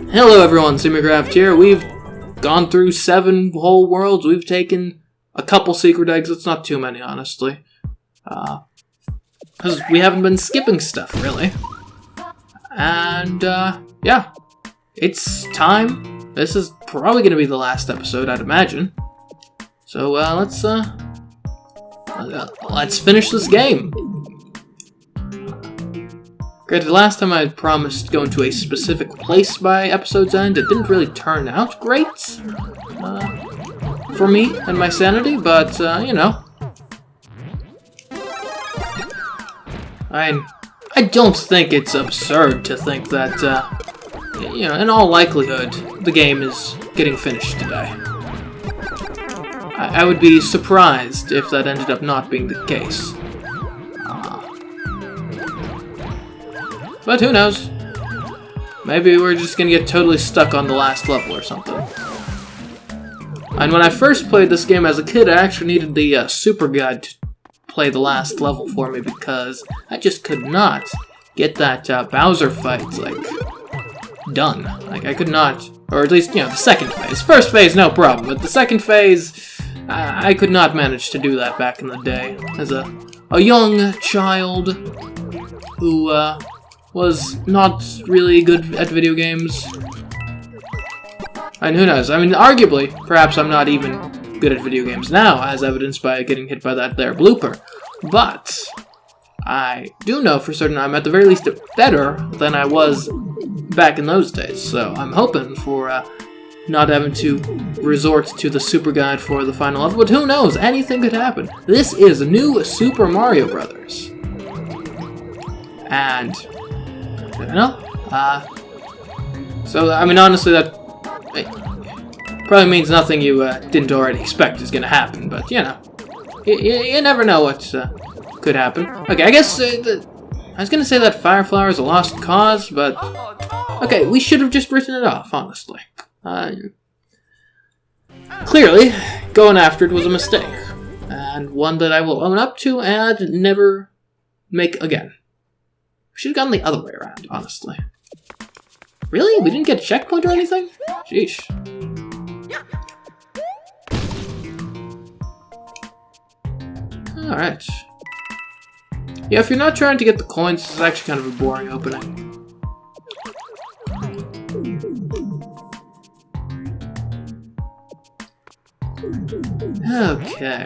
Hello everyone, CMeeCraft here. We've gone through 7 whole worlds. We've taken a couple secret eggs. It's not too many, honestly. Because we haven't been skipping stuff, really. And, yeah. It's time. This is probably going to be the last episode, I'd imagine. So, let's finish this game. Granted, last time I had promised going to a specific place by episode's end. It didn't really turn out great for me and my sanity, but, you know. I don't think it's absurd to think that, you know, in all likelihood, the game is getting finished today. I would be surprised if that ended up not being the case. But who knows? Maybe we're just gonna get totally stuck on the last level or something. And when I first played this game as a kid, I actually needed the super guide to play the last level for me because I just could not get that Bowser fight, like, done. Like, I could not, or at least, you know, the second phase. First phase, no problem, but the second phase, I could not manage to do that back in the day. As a young child who, was not really good at video games. And who knows, I mean, arguably, perhaps I'm not even good at video games now, as evidenced by getting hit by that there blooper. But I do know for certain I'm at the very least better than I was back in those days. So I'm hoping for not having to resort to the super guide for the final level. But who knows, anything could happen. This is new Super Mario Bros. And you know, so, I mean, honestly, that probably means nothing you didn't already expect is going to happen, but, you know, you never know what could happen. Okay, I guess, I was going to say that Fire Flower is a lost cause, but, okay, we should have just written it off, honestly. Clearly, going after it was a mistake, and one that I will own up to and never make again. We should have gone the other way around, honestly. Really? We didn't get a checkpoint or anything? Sheesh. Alright. Yeah, if you're not trying to get the coins, this is actually kind of a boring opening. Okay.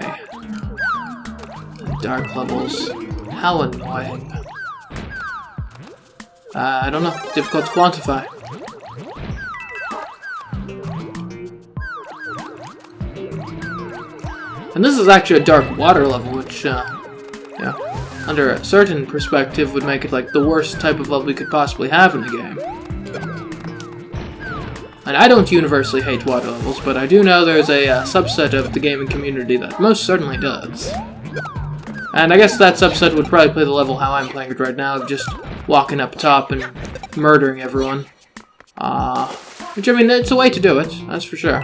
Dark levels. How annoying. I don't know. Difficult to quantify. And this is actually a dark water level, which, yeah, under a certain perspective would make it like the worst type of level we could possibly have in the game. And I don't universally hate water levels, but I do know there's a subset of the gaming community that most certainly does. And I guess that subset would probably play the level how I'm playing it right now, of just walking up top and murdering everyone. Which, I mean, it's a way to do it, that's for sure.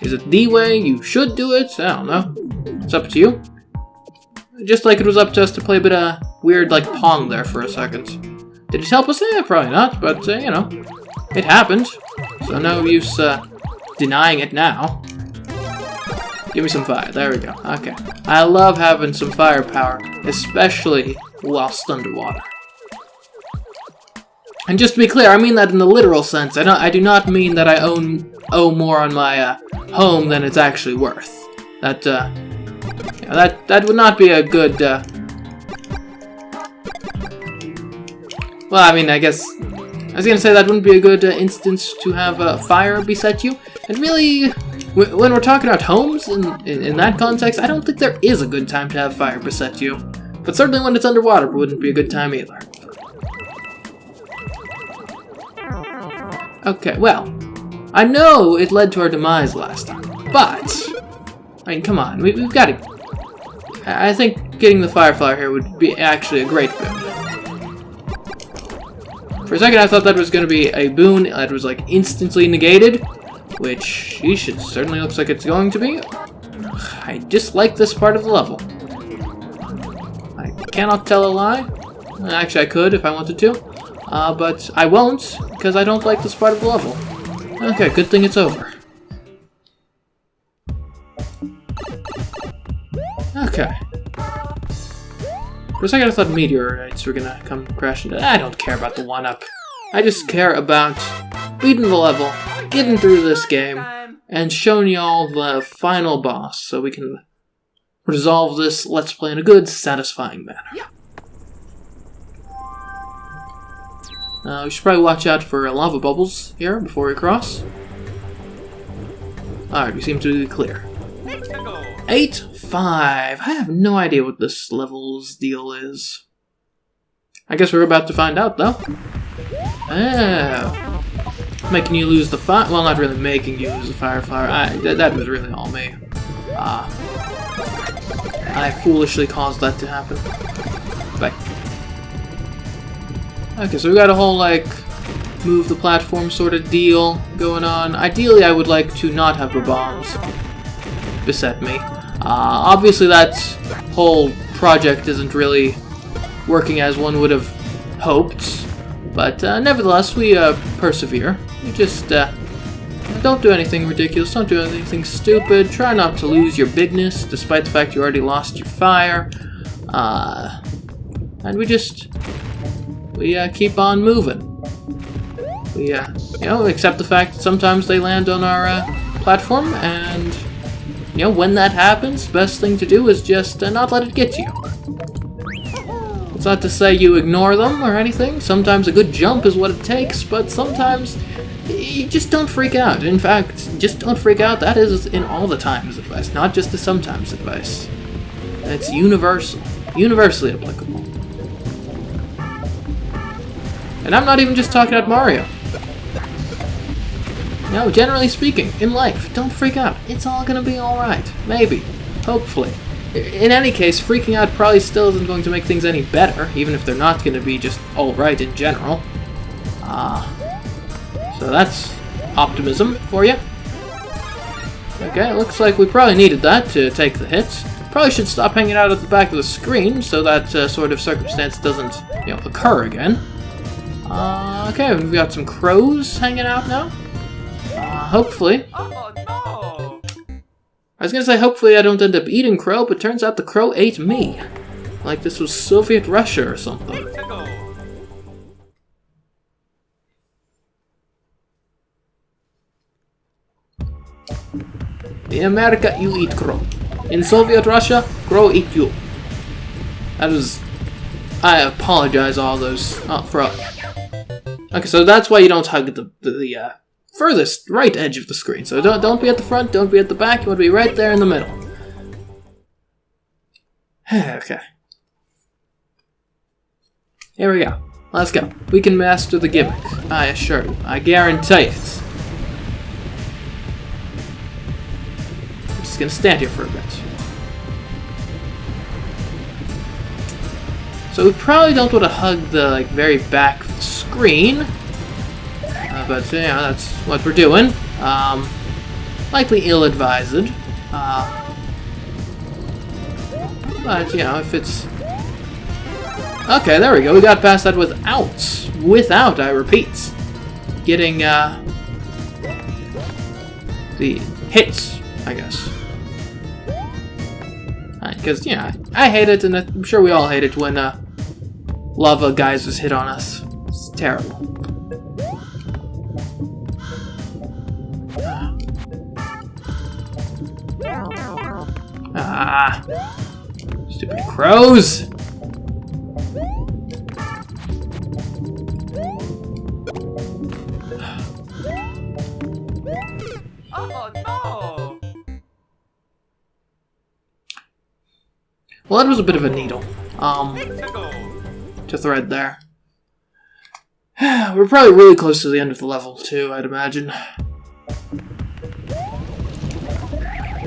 Is it the way you should do it? I don't know. It's up to you. Just like it was up to us to play a bit of weird, like, Pong there for a second. Did it help us? Probably not, but, you know, it happened. So no use, denying it now. Give me some fire. There we go. Okay. I love having some firepower, especially whilst underwater. And just to be clear, I mean that in the literal sense. I do not mean that I owe more on my home than it's actually worth. That yeah, that would not be a good. Well, I mean, I guess I was gonna say that wouldn't be a good instance to have fire beset you. And really, when we're talking about homes in that context, I don't think there is a good time to have fire beset you. But certainly when it's underwater, it wouldn't be a good time either. Okay, well, I know it led to our demise last time, but, I mean, come on, we've got to, I think getting the Fire Flower here would be actually a great boon. For a second I thought that was going to be a boon that was, like, instantly negated, which, yeesh, it certainly looks like it's going to be. I dislike this part of the level. cannot tell a lie. Actually, I could if I wanted to. But I won't, because I don't like this part of the level. Okay, good thing it's over. Okay. For a second I thought meteorites were gonna come crashing down. I don't care about the 1-up. I just care about beating the level, getting through this game, and showing y'all the final boss so we can resolve this Let's Play in a good, satisfying manner. We should probably watch out for lava bubbles here before we cross. Alright, we seem to be clear. 8-5. I have no idea what this level's deal is. I guess we're about to find out, though. Oh. Making you lose the fire. Well, not really making you lose the fire. That was really all me. I foolishly caused that to happen. Bye. Okay, so we got a whole, like, move the platform sort of deal going on. Ideally, I would like to not have the bombs beset me. Obviously, that whole project isn't really working as one would have hoped, but nevertheless, we persevere. We just don't do anything ridiculous, don't do anything stupid, try not to lose your bigness, despite the fact you already lost your fire, and we keep on moving. We, accept the fact that sometimes they land on our platform, and, when that happens, the best thing to do is just not let it get to you. It's not to say you ignore them or anything. Sometimes a good jump is what it takes, but sometimes you just don't freak out. In fact, just don't freak out. That is in all the times advice, not just the sometimes advice. It's universal, universally applicable. And I'm not even just talking about Mario. No, generally speaking, in life, don't freak out. It's all gonna be alright. Maybe. Hopefully. In any case, freaking out probably still isn't going to make things any better, even if they're not gonna be just alright in general. So that's optimism for you. Okay, it looks like we probably needed that to take the hits. Probably should stop hanging out at the back of the screen so that sort of circumstance doesn't, occur again. Okay, we've got some crows hanging out now. Hopefully. Oh, no. I was gonna say hopefully I don't end up eating crow, but turns out the crow ate me. Like this was Soviet Russia or something. In America, you eat crow. In Soviet Russia, crow eat you. That was... I apologize all those... Okay, so that's why you don't hug the furthest right edge of the screen. So don't be at the front, don't be at the back, you want to be right there in the middle. Okay. Here we go. Let's go. We can master the gimmick. I assure you. I guarantee it. I'm just gonna stand here for a bit. So we probably don't want to hug the very back of the screen, but that's what we're doing. Likely ill-advised, but if it's okay, there we go. We got past that without, I repeat, getting the hits, I guess. Because I hate it, and I'm sure we all hate it when lava geysers hit on us. It's terrible. Stupid crows! Oh, no. Well, that was a bit of a needle. To thread there. We're probably really close to the end of the level, too, I'd imagine.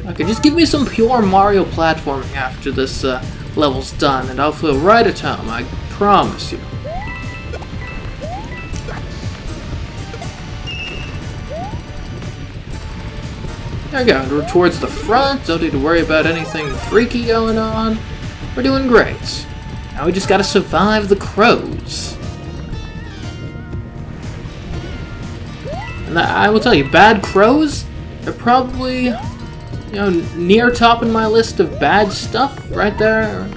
Okay, just give me some pure Mario platforming after this level's done, and I'll feel right at home, I promise you. There we go, and we're towards the front, don't need to worry about anything freaky going on. We're doing great. Now we just gotta survive the crows. And I will tell you, bad crows are probably, you know, near top in my list of bad stuff right there.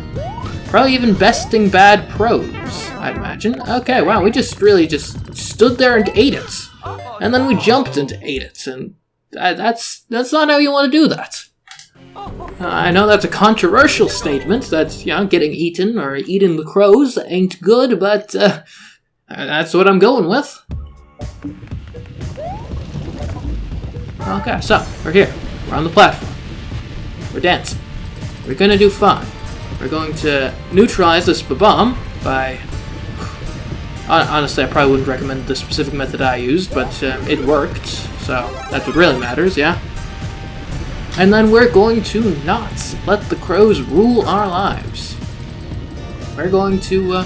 Probably even besting bad pros, I'd imagine. Okay, wow, we just really just stood there and ate it. And then we jumped and ate it, and that's not how you want to do that. I know that's a controversial statement, that, you know, getting eaten or eating the crows ain't good, but that's what I'm going with. Okay, so, we're here. We're on the platform. We're dancing. We're gonna do fine. We're going to neutralize this bomb by... Honestly, I probably wouldn't recommend the specific method I used, but it worked, so that's what really matters, yeah? And then we're going to not let the crows rule our lives. We're going to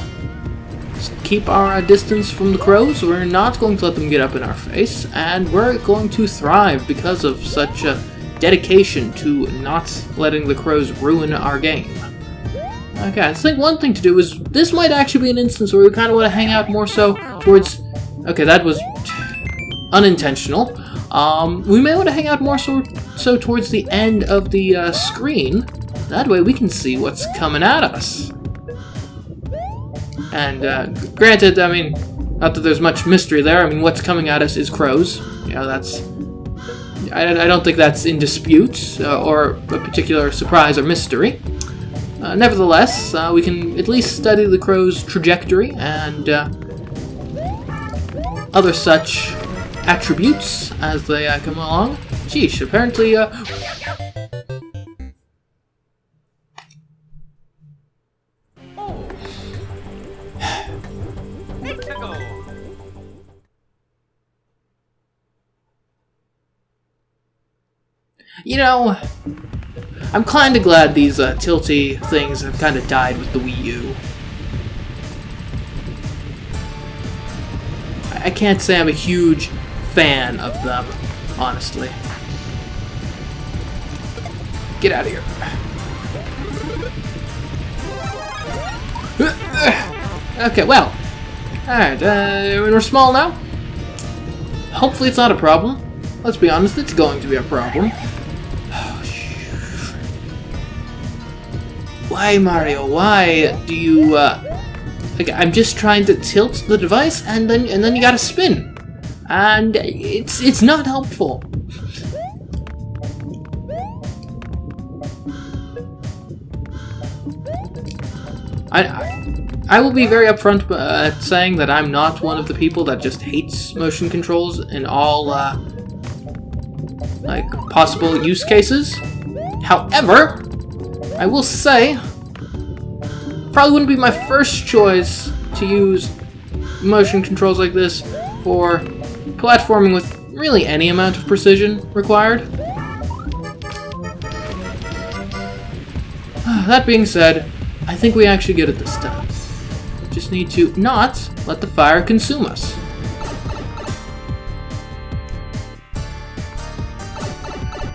keep our distance from the crows. We're not going to let them get up in our face, and we're going to thrive because of such a dedication to not letting the crows ruin our game. Okay, I think one thing to do is, this might actually be an instance where we kind of want to hang out more so towards... Okay, that was unintentional. We may want to hang out more so towards the end of the screen. That way we can see what's coming at us. And granted, I mean, not that there's much mystery there. I mean, what's coming at us is crows. You know, that's... I don't think that's in dispute, or a particular surprise or mystery. Nevertheless, we can at least study the crow's trajectory and other such attributes as they come along. Sheesh, apparently... You know, I'm kinda glad these tilty things have kinda died with the Wii U. I can't say I'm a huge fan of them, honestly. Get out of here. Okay, well. Alright, we're small now. Hopefully it's not a problem. Let's be honest, it's going to be a problem. Why, Mario? Why do you, like, I'm just trying to tilt the device, and then you gotta spin. And it's not helpful. I will be very upfront at saying that I'm not one of the people that just hates motion controls in all, like, possible use cases. However, I will say, probably wouldn't be my first choice to use motion controls like this for platforming with really any amount of precision required. That being said, I think we actually get it this time. Just need to not let the fire consume us.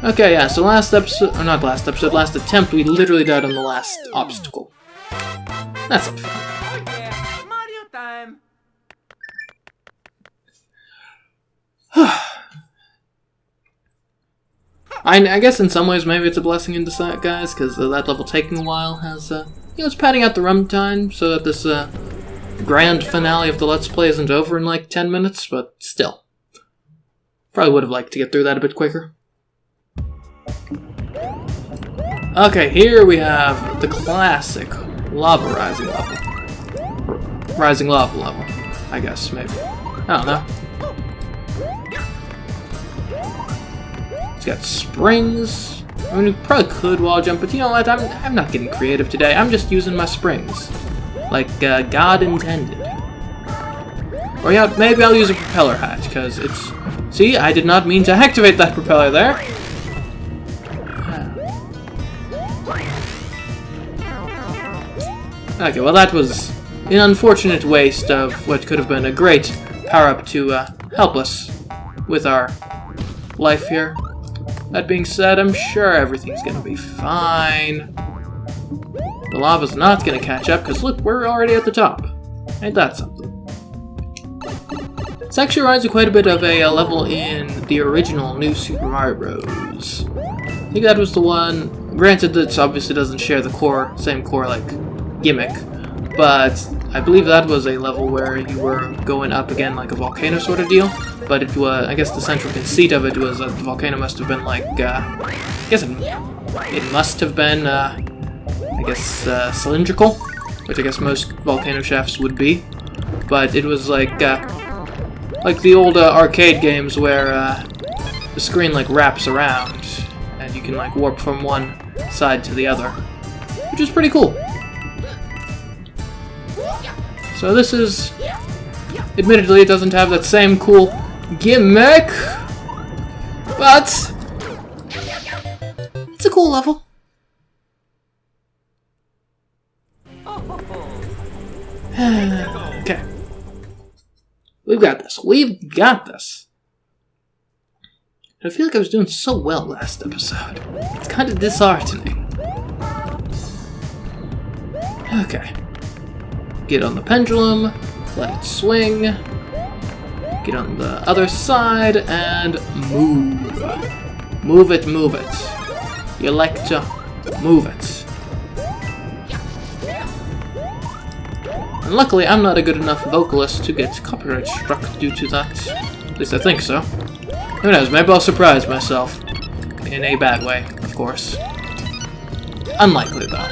Okay, yeah, so last episode, or not last episode, last attempt, we literally died on the last obstacle. That's not fun. Oh yeah, Mario time. I guess in some ways maybe it's a blessing in disguise, because that level taking a while has, you know, it's padding out the runtime so that this grand finale of the Let's Play isn't over in like 10 minutes, but still. Probably would have liked to get through that a bit quicker. Okay, here we have the classic lava rising level. Rising lava level, I guess, maybe. I don't know. It's got springs. I mean, we probably could wall jump, but you know what? I'm not getting creative today. I'm just using my springs. Like, God intended. Or yeah, maybe I'll use a propeller hatch, because it's... See, I did not mean to activate that propeller there. Okay, well that was an unfortunate waste of what could have been a great power-up to help us with our life here. That being said, I'm sure everything's gonna be fine. The lava's not gonna catch up, because look, we're already at the top. Ain't that something? This actually reminds me quite a bit of a level in the original New Super Mario Bros. I think that was the one. Granted, that obviously doesn't share the same core like gimmick, but I believe that was a level where you were going up again like a volcano sort of deal. But it was, I guess the central conceit of it was that the volcano must have been like, I guess it must have been, I guess cylindrical, which I guess most volcano shafts would be. But it was like the old arcade games where the screen like wraps around and you can like warp from one side to the other, which is pretty cool. So this is, admittedly, it doesn't have that same cool gimmick, but it's a cool level. Okay. We've got this. We've got this. I feel like I was doing so well last episode. It's kind of disheartening. Okay. Get on the pendulum, let it swing, get on the other side, and move. Move it, move it. You like to move it. And luckily, I'm not a good enough vocalist to get copyright struck due to that. At least I think so. Who knows, maybe I'll surprise myself. In a bad way, of course. Unlikely, though.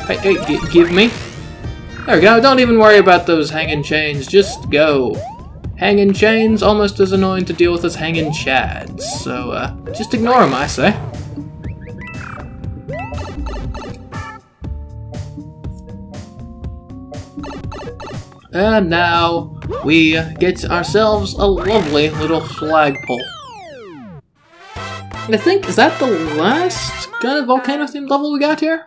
Hey, give me. There we go, don't even worry about those hanging chains, just go. Hanging chains, almost as annoying to deal with as hanging chads, so just ignore them, I say. And now we get ourselves a lovely little flagpole. And I think, is that the last kind of volcano-themed level we got here?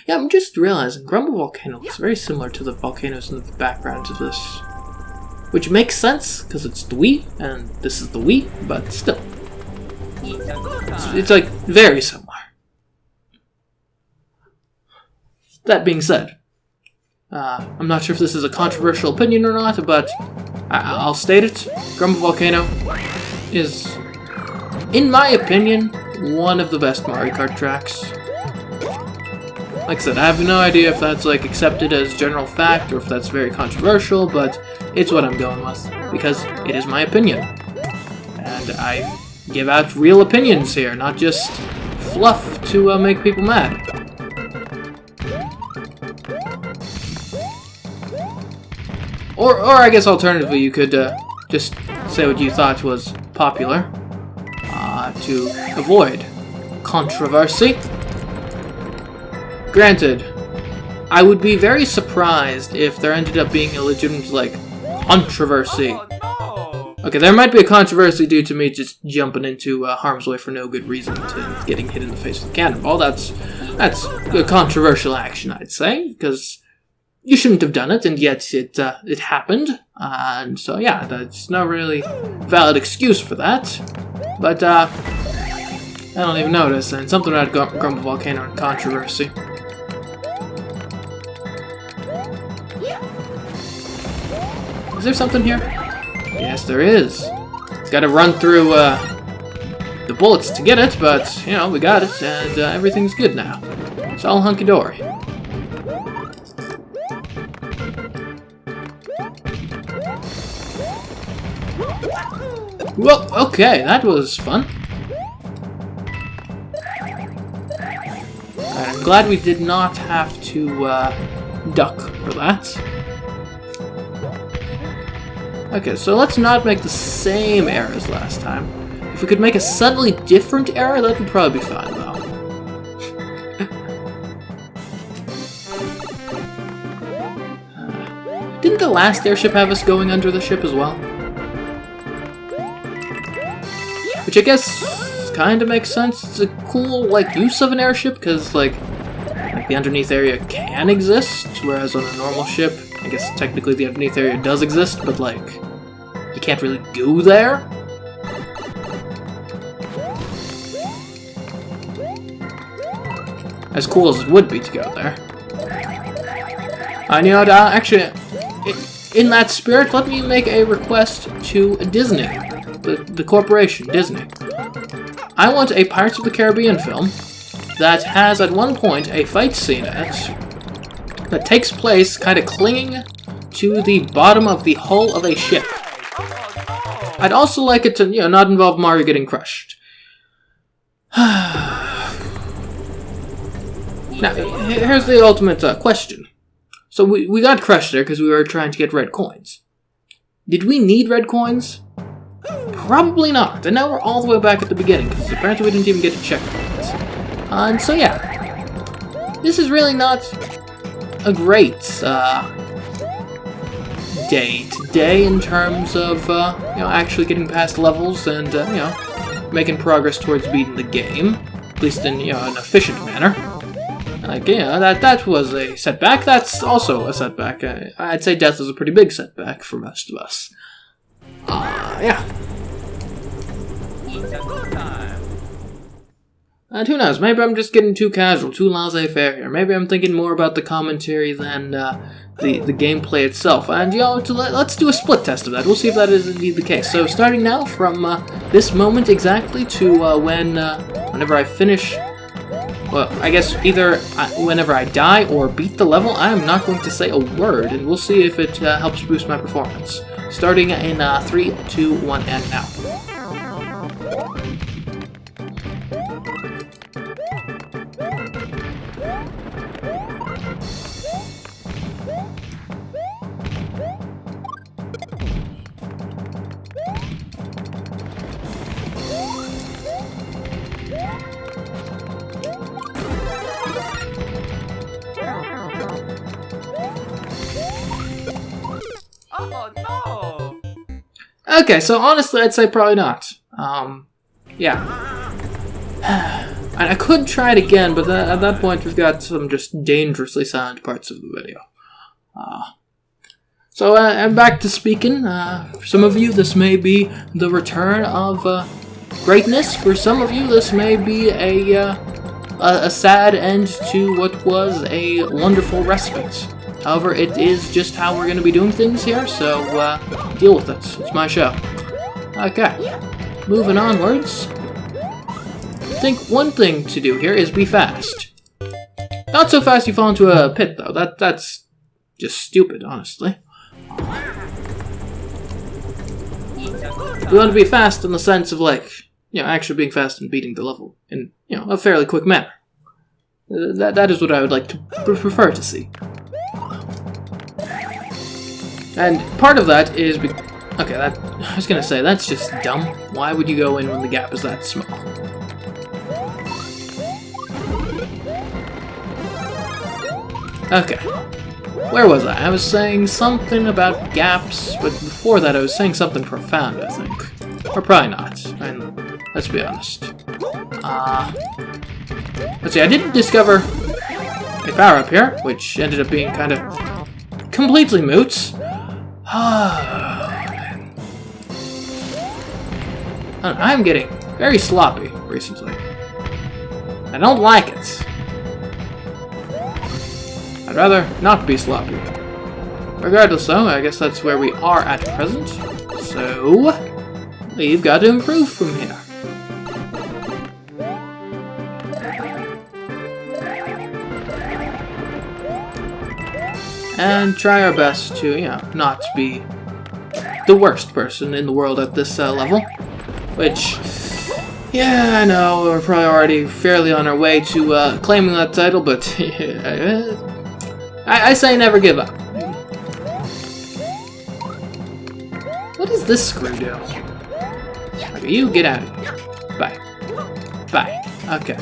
Yeah, I'm just realizing Grumble Volcano looks very similar to the volcanoes in the background of this. Which makes sense, because it's the Wii, and this is the Wii, but still. It's like, very similar. That being said, I'm not sure if this is a controversial opinion or not, but I'll state it. Grumble Volcano is, in my opinion, one of the best Mario Kart tracks. Like I said, I have no idea if that's like accepted as general fact or if that's very controversial, but it's what I'm going with, because it is my opinion. And I give out real opinions here, not just fluff to make people mad. Or I guess alternatively, you could just say what you thought was popular to avoid controversy. Granted, I would be very surprised if there ended up being a legitimate, like, controversy. Okay, there might be a controversy due to me just jumping into harm's way for no good reason to getting hit in the face with a cannonball. That's a controversial action, I'd say, because you shouldn't have done it, and yet it happened, and so yeah, that's no really valid excuse for that, but I don't even notice, and something about Grumble Volcano and controversy. Is there something here? Yes, there is. Gotta run through the bullets to get it, but, you know, we got it, and everything's good now. It's all hunky-dory. Well, okay, that was fun. I'm glad we did not have to duck for that. Okay, so let's not make the same error as last time. If we could make a subtly different error, that would probably be fine, though. Didn't the last airship have us going under the ship as well? Which I guess kind of makes sense. It's a cool, like, use of an airship, because, like, the underneath area can exist, whereas on a normal ship, I guess technically the underneath area does exist, but, like, you can't really go there. as cool as it would be to go there. And you know, actually, in that spirit, let me make a request to Disney, the corporation, Disney. I want a Pirates of the Caribbean film that has at one point a fight scene in it that takes place kind of clinging to the bottom of the hull of a ship. I'd also like it to, you know, not involve Mario getting crushed. Now, here's the ultimate question. So we got crushed there because we were trying to get red coins. Did we need red coins? Probably not. And now we're all the way back at the beginning because apparently we didn't even get to check points. And so yeah, this is really not a great day today in terms of you know, actually getting past levels and you know, making progress towards beating the game, at least in, you know, an efficient manner. Like, yeah, that was a setback. That's also a setback. I'd say death is a pretty big setback for most of us. Yeah. And who knows, maybe I'm just getting too casual, too laissez-faire here. Maybe I'm thinking more about the commentary than the gameplay itself. And, you know, let's do a split test of that. We'll see if that is indeed the case. So, starting now from this moment exactly to whenever I finish... Well, I guess either whenever I die or beat the level, I am not going to say a word, and we'll see if it helps boost my performance. Starting in 3, 2, 1, and now. Oh no! Okay, so honestly, I'd say probably not. Yeah. And I could try it again, but at that point we've got some just dangerously silent parts of the video. So I'm back to speaking. For some of you, this may be the return of greatness. For some of you, this may be a sad end to what was a wonderful respite. However, it is just how we're going to be doing things here, so deal with it. It's my show. Okay, moving onwards. I think one thing to do here is be fast. Not so fast you fall into a pit, though. That's just stupid, honestly. We want to be fast in the sense of, like, you know, actually being fast and beating the level in, you know, a fairly quick manner. That is what I would like to prefer to see. And part of that is... Okay, I was gonna say, that's just dumb. Why would you go in when the gap is that small? Okay. Where was I? I was saying something about gaps, but before that I was saying something profound, I think. Or probably not. And let's be honest. Let's see, I didn't discover a power-up here, which ended up being kind of completely moot. I'm getting very sloppy recently. I don't like it. I'd rather not be sloppy. Regardless though, I guess that's where we are at present. So, we've got to improve from here. And try our best to, you know, not be the worst person in the world at this level. Which, yeah, I know, we're probably already fairly on our way to claiming that title, but I say never give up. What does this screw do? Okay, you get out of here. Bye. Bye. Okay.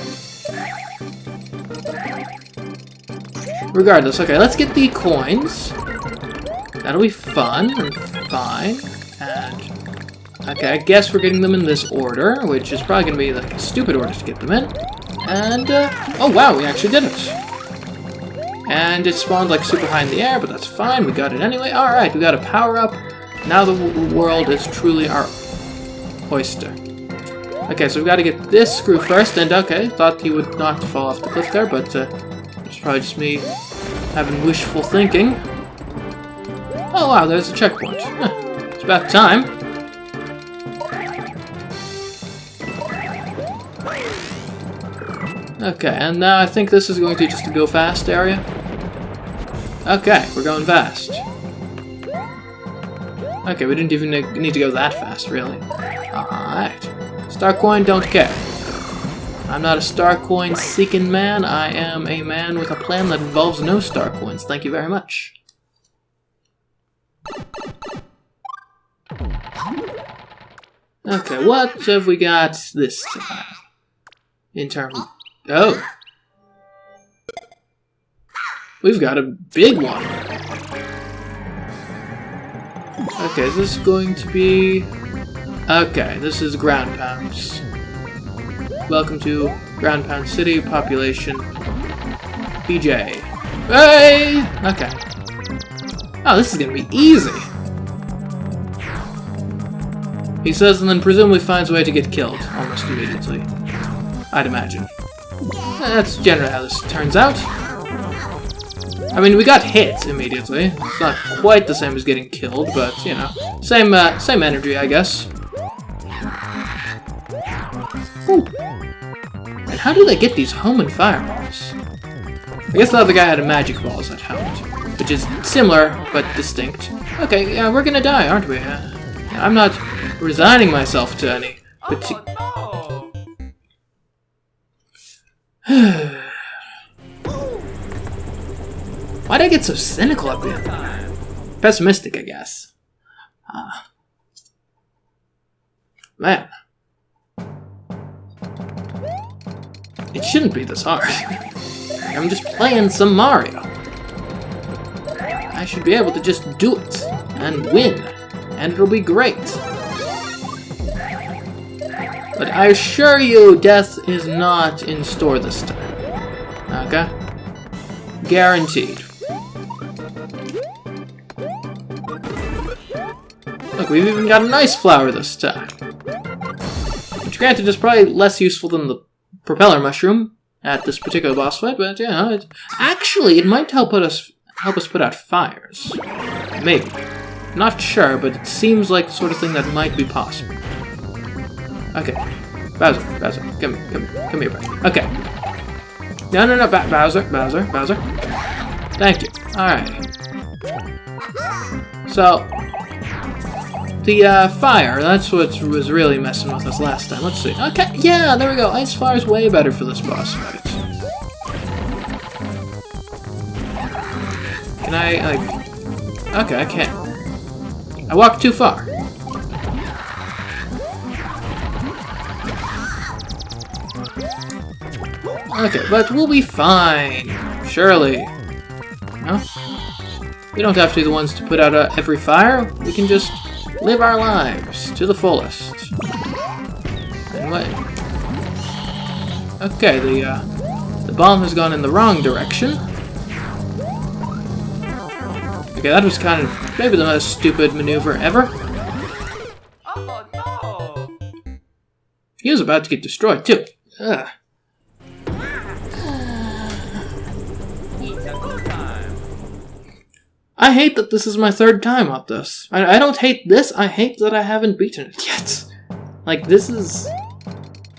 Regardless, okay, let's get the coins. That'll be fun and fine. And okay, I guess we're getting them in this order, which is probably gonna be like a stupid order to get them in. And oh wow, we actually did it. And it spawned like super high in the air, but that's fine. We got it anyway. All right, we got a power up. Now the world is truly our oyster. Okay, so we've got to get this screw first, and okay, thought he would not fall off the cliff there, but it's probably just me having wishful thinking. Oh wow, there's a checkpoint. Huh, it's about time. Okay, and now I think this is going to just a go fast area. Okay, we're going fast. Okay, we didn't even need to go that fast, really. Alright. Star coin, don't care. I'm not a star coin seeking man. I am a man with a plan that involves no star coins. Thank you very much. Okay, what have we got this time? In terms of... Oh! We've got a big one! Okay, is this going to be... Okay, this is Ground Pounds. Welcome to Ground Pound City, population... BJ. Hey! Okay. Oh, this is gonna be easy! He says and then presumably finds a way to get killed almost immediately. I'd imagine. That's generally how this turns out. I mean, we got hit immediately. It's not quite the same as getting killed, but, you know, same energy, I guess. Ooh. And how do they get these homing fireballs? I guess the other guy had a magic balls that helped, which is similar, but distinct. Okay, yeah, we're gonna die, aren't we? I'm not resigning myself to any Why'd I get so cynical at the end? Pessimistic, I guess. Man. It shouldn't be this hard. I'm just playing some Mario. I should be able to just do it and win, and it'll be great. But I assure you, death is not in store this time. Okay? Guaranteed. Look, we've even got a nice flower this time. Which, granted, is probably less useful than the propeller mushroom at this particular boss fight, but yeah, actually, it might help us put out fires. Maybe. Not sure, but it seems like the sort of thing that might be possible. Okay. Bowser, come here, Bowser. Okay. No, Bowser. Thank you. Alright. So, the fire, that's what was really messing with us last time. Let's see. Okay, yeah, there we go. Ice fire's way better for this boss fight. Can I, like... Okay, I can't. I walked too far. Okay, but we'll be fine. Surely. No? We don't have to be the ones to put out every fire. We can just live our lives to the fullest. Anyway. Okay, the bomb has gone in the wrong direction. Okay, that was kind of maybe the most stupid maneuver ever. Oh no! He was about to get destroyed too. Ugh. I hate that this is my third time at this. I don't hate this, I hate that I haven't beaten it yet. Like, this is...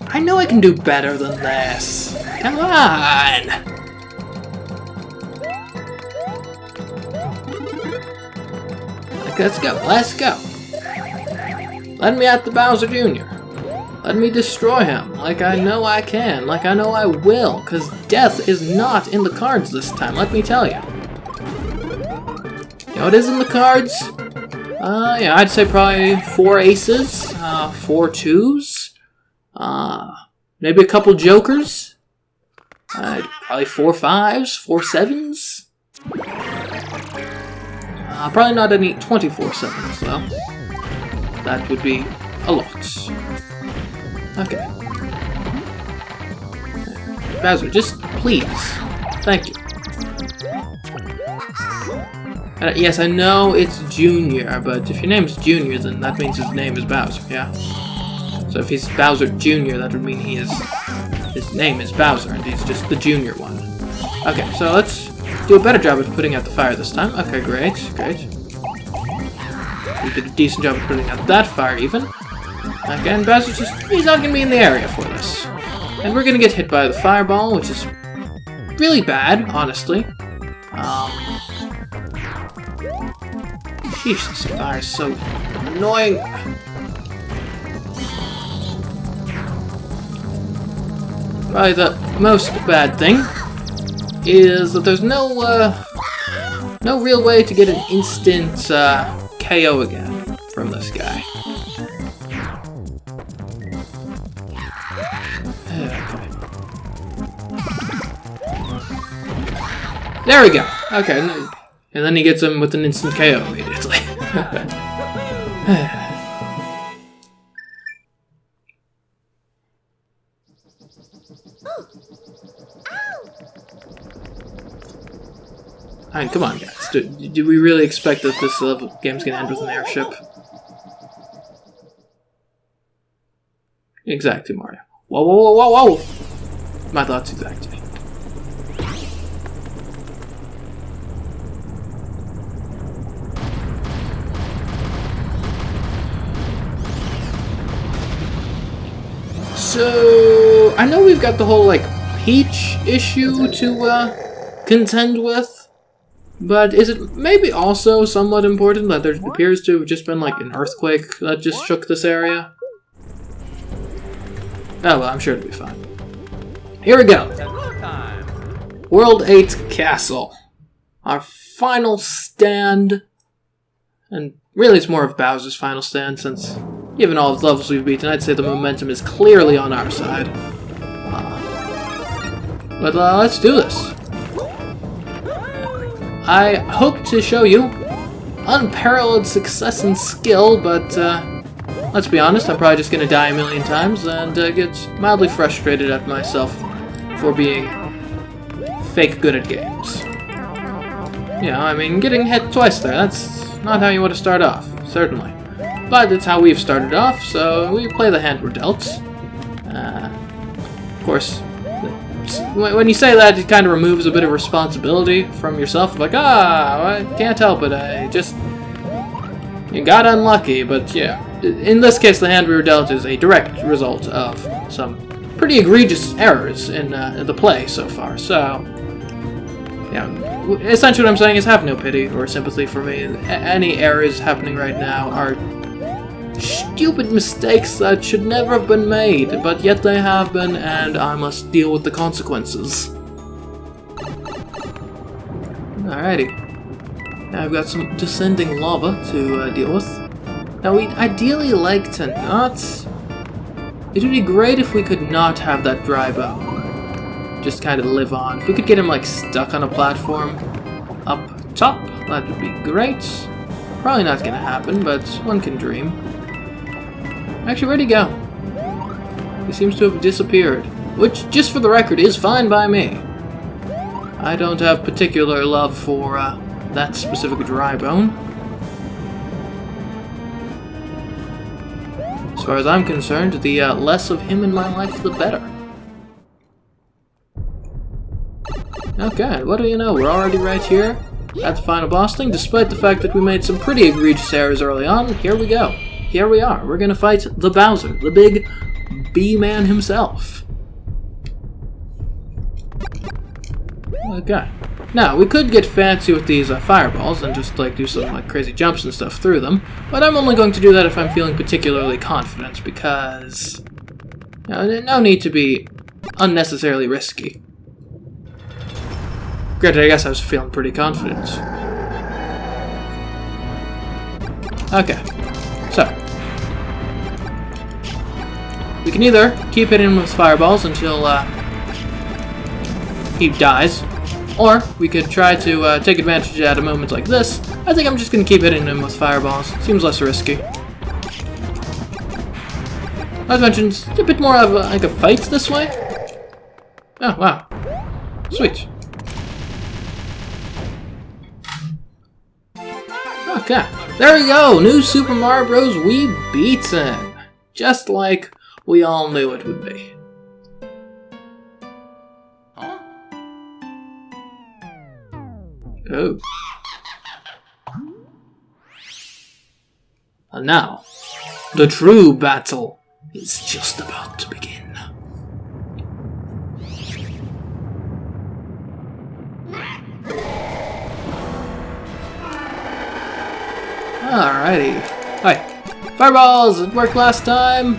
I know I can do better than this. Come on! Like, let's go. Let me at the Bowser Jr. Let me destroy him, like I know I can, like I know I will, because death is not in the cards this time, let me tell you. You know what is in the cards? Yeah, I'd say probably 4 aces, 4 twos, maybe a couple jokers, probably 4 fives, 4 sevens. Probably not any 24 sevens, though. That would be a lot. Okay. Bowser, just please. Thank you. Yes, I know it's Junior, but if your name's Junior, then that means his name is Bowser, yeah? So if he's Bowser Jr., that would mean his name is Bowser, and he's just the junior one. Okay, so let's do a better job of putting out the fire this time. Okay, great, great. We did a decent job of putting out that fire, even. Again, Bowser he's not going to be in the area for this. And we're going to get hit by the fireball, which is really bad, honestly. Sheesh, this fire is so annoying. Probably the most bad thing is that there's no real way to get an instant KO again from this guy. Okay. There we go. Okay, and then he gets him with an instant KO immediately. Alright, come on, guys. Do we really expect that this game's gonna end with an airship? Exactly, Mario. Whoa, whoa, whoa, whoa, whoa! My thoughts exactly. So, I know we've got the whole, like, Peach issue to contend with, but is it maybe also somewhat important that there appears to have just been, like, an earthquake that just shook this area? Oh, well, I'm sure it'll be fine. Here we go. World 8 Castle. Our final stand. And really it's more of Bowser's final stand, since given all the levels we've beaten, I'd say the momentum is clearly on our side. But let's do this. I hope to show you unparalleled success and skill, but let's be honest, I'm probably just going to die a million times and get mildly frustrated at myself for being fake good at games. You know, I mean, getting hit twice there, that's not how you want to start off, certainly. But it's how we've started off, so we play the hand we're dealt. Of course, when you say that, it kind of removes a bit of responsibility from yourself. Like, I can't help it, you got unlucky, but yeah. In this case, the hand we were dealt is a direct result of some pretty egregious errors in the play so far, so... Yeah, essentially what I'm saying is have no pity or sympathy for me. Any errors happening right now are stupid mistakes that should never have been made, but yet they have been, and I must deal with the consequences. Alrighty. Now I've got some descending lava to deal with. Now we'd ideally like to not... It would be great if we could not have that dry bone. Just kind of live on. If we could get him like stuck on a platform up top, that would be great. Probably not gonna happen, but one can dream. Actually, where'd he go? He seems to have disappeared. Which, just for the record, is fine by me. I don't have particular love for that specific dry bone. As far as I'm concerned, the less of him in my life, the better. Okay, what do you know? We're already right here at the final boss thing. Despite the fact that we made some pretty egregious errors early on, here we go. Here we are. We're gonna fight the Bowser, the big B-man himself. Okay. Now, we could get fancy with these fireballs and just like do some like crazy jumps and stuff through them, but I'm only going to do that if I'm feeling particularly confident, because no need to be unnecessarily risky. Granted, I guess I was feeling pretty confident. Okay, so we can either keep hitting him with fireballs until he dies, or we could try to take advantage at a moment like this. I think I'm just going to keep hitting him with fireballs. Seems less risky. As mentioned, it's a bit more of like a fight this way. Oh, wow. Sweet. Okay, there we go! New Super Mario Bros Wii beaten! Just like we all knew it would be. Huh? Oh. And now, the true battle is just about to begin. Alrighty. Hi. Fireballs! It worked last time!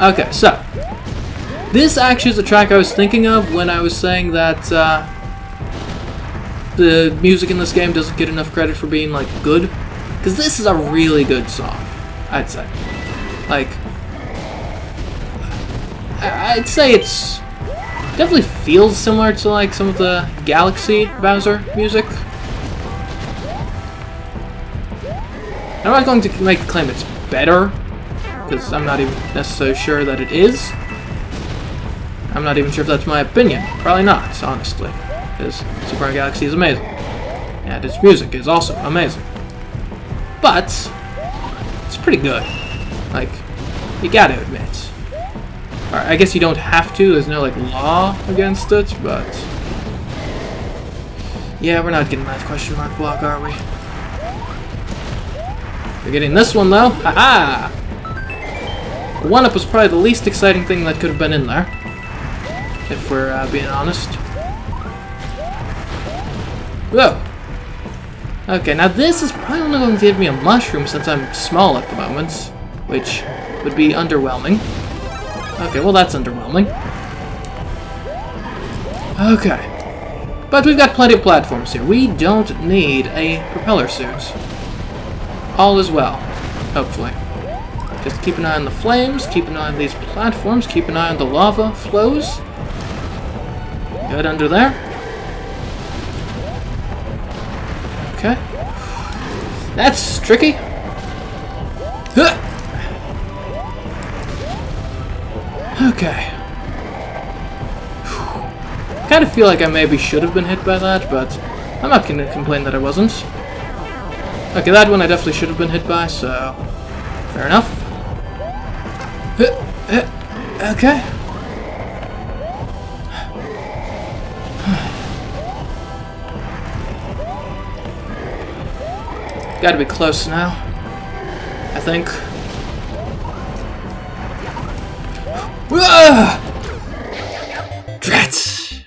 Okay, so. This actually is the track I was thinking of when I was saying that the music in this game doesn't get enough credit for being, like, good. Because this is a really good song, I'd say. Like, I'd say it's definitely feels similar to, like, some of the Galaxy Bowser music. I'm not going to make the claim it's better, because I'm not even necessarily sure that it is. I'm not even sure if that's my opinion. Probably not, honestly. Because Super Mario Galaxy is amazing. And its music is also amazing. But, it's pretty good. Like, you gotta admit. Alright, I guess you don't have to, there's no, like, law against it, but... yeah, we're not getting that question mark block, are we? We're getting this one, though. Haha! The 1-up was probably the least exciting thing that could have been in there. If we're being honest. Whoa! Okay, now this is probably only going to give me a mushroom since I'm small at the moment. Which would be underwhelming. Okay, well that's underwhelming. Okay. But we've got plenty of platforms here. We don't need a propeller suit. All is well, hopefully. Just keep an eye on the flames, keep an eye on these platforms, keep an eye on the lava flows. Good under there. Okay. That's tricky. Okay. Kind of feel like I maybe should have been hit by that, but I'm not going to complain that I wasn't. Okay, that one I definitely should have been hit by, so fair enough. Okay. Gotta be close now, I think. Drats!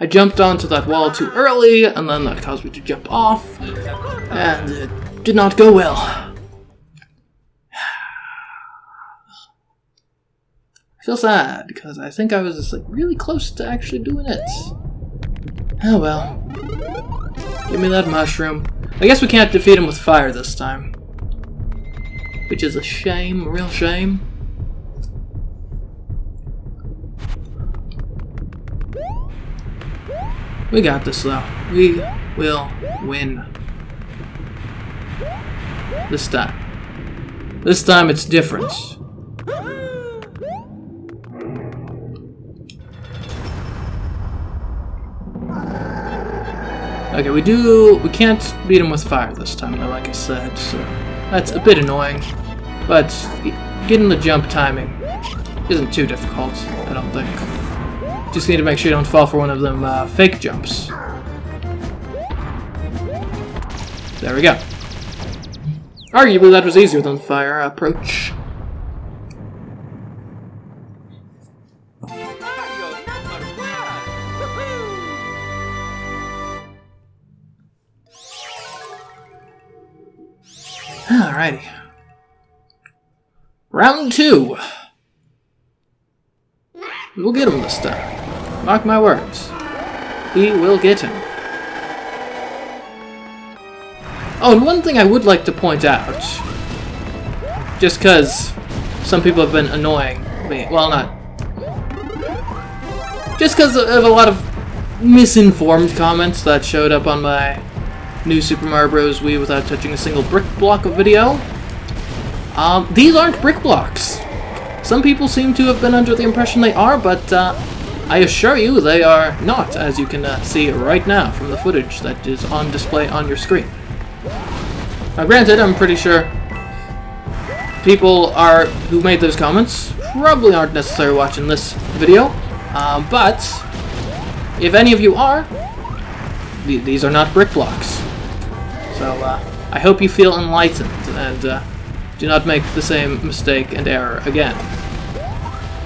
I jumped onto that wall too early, and then that caused me to jump off, and it did not go well. I feel sad, because I think I was just, like, really close to actually doing it. Oh well. Give me that mushroom. I guess we can't defeat him with fire this time. Which is a shame, a real shame. We got this though. We will win. This time. This time it's different. Okay, we can't beat him with fire this time though, like I said, so that's a bit annoying. But getting the jump timing isn't too difficult, I don't think. Just need to make sure you don't fall for one of them fake jumps. There we go. Arguably that was easier than the fire approach. Alrighty. Round 2. We'll get him this time. Mark my words. We will get him. Oh, and one thing I would like to point out, just because some people have been annoying me, well, not, just because of a lot of misinformed comments that showed up on my new Super Mario Bros Wii without touching a single brick block of video. These aren't brick blocks. Some people seem to have been under the impression they are, but I assure you they are not, as you can see right now from the footage that is on display on your screen. Now granted, I'm pretty sure people who made those comments probably aren't necessarily watching this video, but if any of you are, these are not brick blocks. So I hope you feel enlightened and do not make the same mistake and error again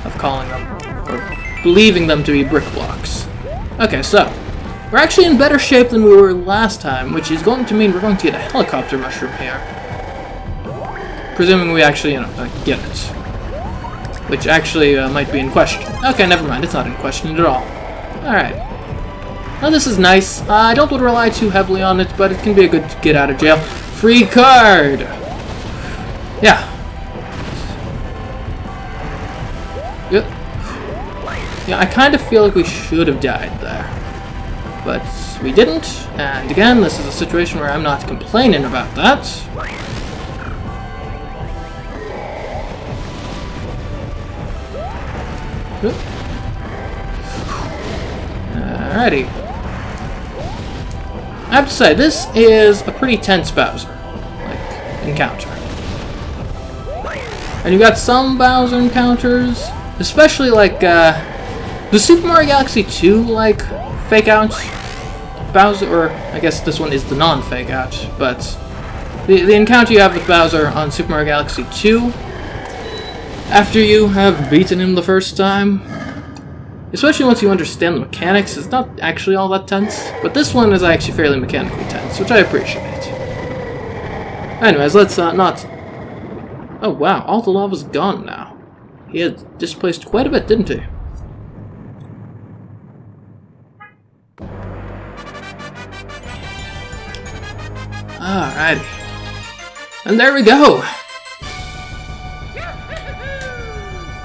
of calling them or believing them to be brick blocks. Okay, so we're actually in better shape than we were last time, which is going to mean we're going to get a helicopter mushroom here. Presuming we actually, get it. Which actually might be in question. Okay, never mind, it's not in question at all. Alright. Now this is nice. I don't want to rely too heavily on it, but it can be a good get out of jail free card! Yeah. Yep. Yeah, I kind of feel like we should have died there. But we didn't, and again, this is a situation where I'm not complaining about that. Alrighty. I have to say, this is a pretty tense Bowser, encounter. And you've got some Bowser encounters, especially the Super Mario Galaxy 2, fake out Bowser, or I guess this one is the non-fake out, but the encounter you have with Bowser on Super Mario Galaxy 2, after you have beaten him the first time, especially once you understand the mechanics, it's not actually all that tense, but this one is actually fairly mechanically tense, which I appreciate. Anyways, let's not... Oh wow, all the lava's gone now. He had displaced quite a bit, didn't he? Alrighty. And there we go!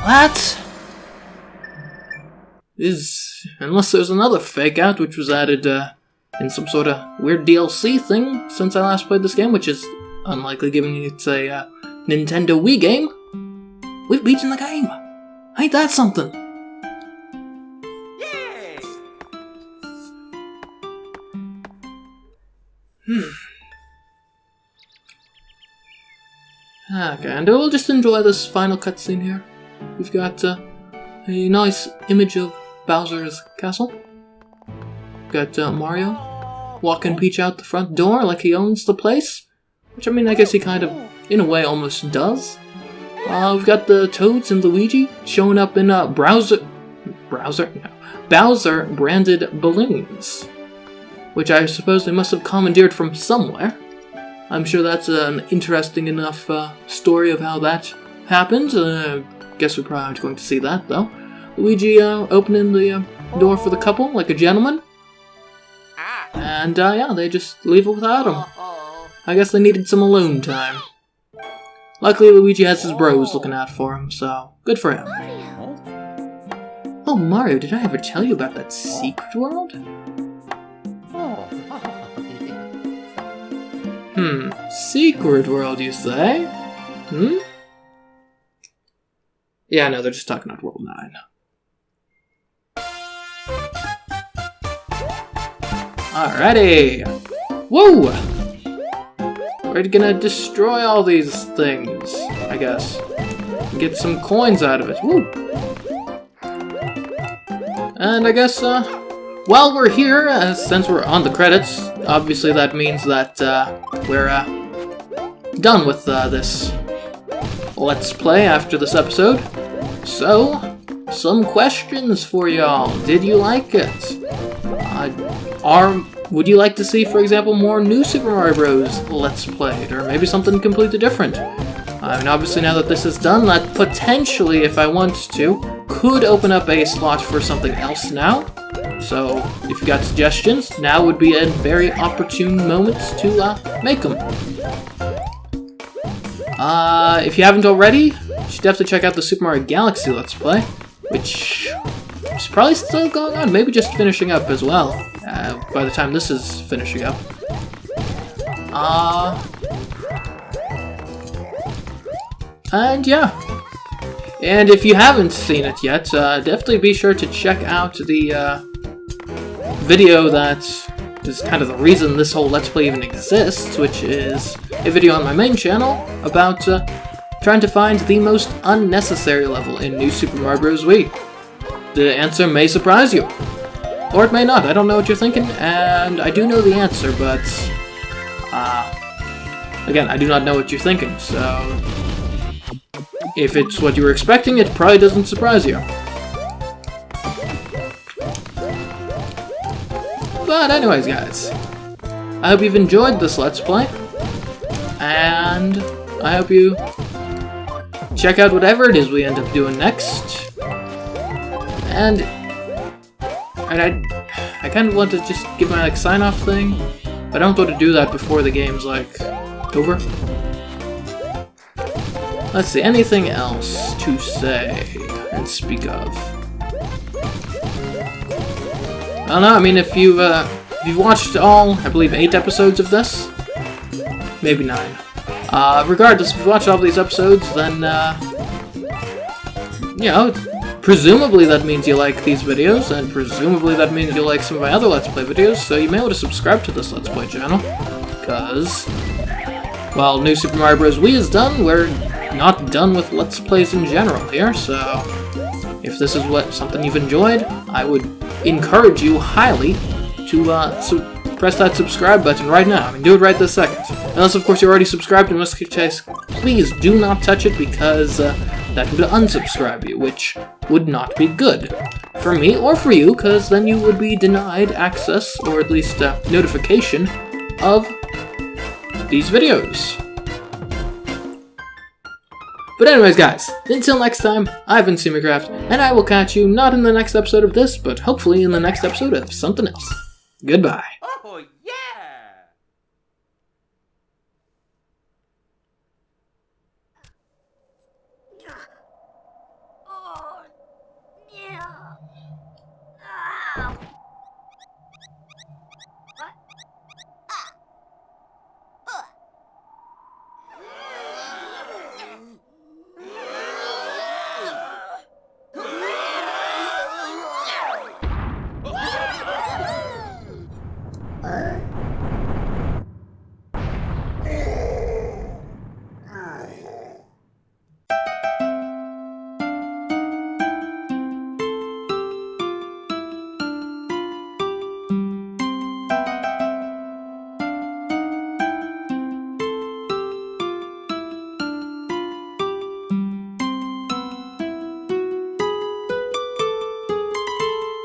That is, unless there's another fake out which was added in some sort of weird DLC thing since I last played this game, which is unlikely given it's a Nintendo Wii game, we've beaten the game! Ain't that something? Yay! Okay, and we'll just enjoy this final cutscene here. We've got a nice image of Bowser's castle. Got Mario walking Peach out the front door like he owns the place. Which, I mean, I guess he kind of, in a way, almost does. We've got the Toads and Luigi showing up in Bowser branded balloons. Which I suppose they must have commandeered from somewhere. I'm sure that's an interesting enough story of how that happened. Guess we probably aren't going to see that, though. Luigi opening the door for the couple like a gentleman. And, yeah, they just leave it without him. I guess they needed some alone time. Luckily, Luigi has his bros looking out for him, so good for him. Oh, Mario, did I ever tell you about that secret world? Secret world, you say? Yeah, no, they're just talking about World 9. Alrighty! Whoa! We're gonna destroy all these things, I guess. Get some coins out of it. Woo! And I guess, while we're here, since we're on the credits, obviously that means that we're done with this Let's Play after this episode. So, some questions for y'all. Did you like it? Would you like to see, for example, more new Super Mario Bros. Let's Played, or maybe something completely different? I mean, obviously now that this is done, that potentially, if I want to, could open up a slot for something else now. So, if you got suggestions, now would be a very opportune moment to make them. If you haven't already, you should definitely check out the Super Mario Galaxy Let's Play, which is probably still going on, maybe just finishing up as well, by the time this is finishing up. And yeah. And if you haven't seen it yet, definitely be sure to check out the video that is kind of the reason this whole Let's Play even exists, which is a video on my main channel about trying to find the most unnecessary level in New Super Mario Bros Wii. The answer may surprise you, or it may not. I don't know what you're thinking, and I do know the answer, but again, I do not know what you're thinking, so if it's what you were expecting, it probably doesn't surprise you. But anyways, guys, I hope you've enjoyed this Let's Play, and I hope you check out whatever it is we end up doing next. And I kind of want to just give my sign-off thing, but I don't want to do that before the game's over. Let's see, anything else to say and speak of? I don't know. I mean, if you've watched all, I believe, 8 episodes of this, maybe 9. Regardless, if you've watched all these episodes, then you know, presumably that means you like these videos, and presumably that means you like some of my other Let's Play videos. So you may want to subscribe to this Let's Play channel, because while New Super Mario Bros Wii is done, we're not done with Let's Plays in general here. So if this is something you've enjoyed, I would encourage you highly to press that subscribe button right now. I mean, do it right this second. Unless, of course, you're already subscribed, in which case, please do not touch it, because that would unsubscribe you, which would not be good for me or for you, because then you would be denied access, or at least notification, of these videos. But anyways, guys, until next time, I've been CMeeCraft, and I will catch you not in the next episode of this, but hopefully in the next episode of something else. Goodbye.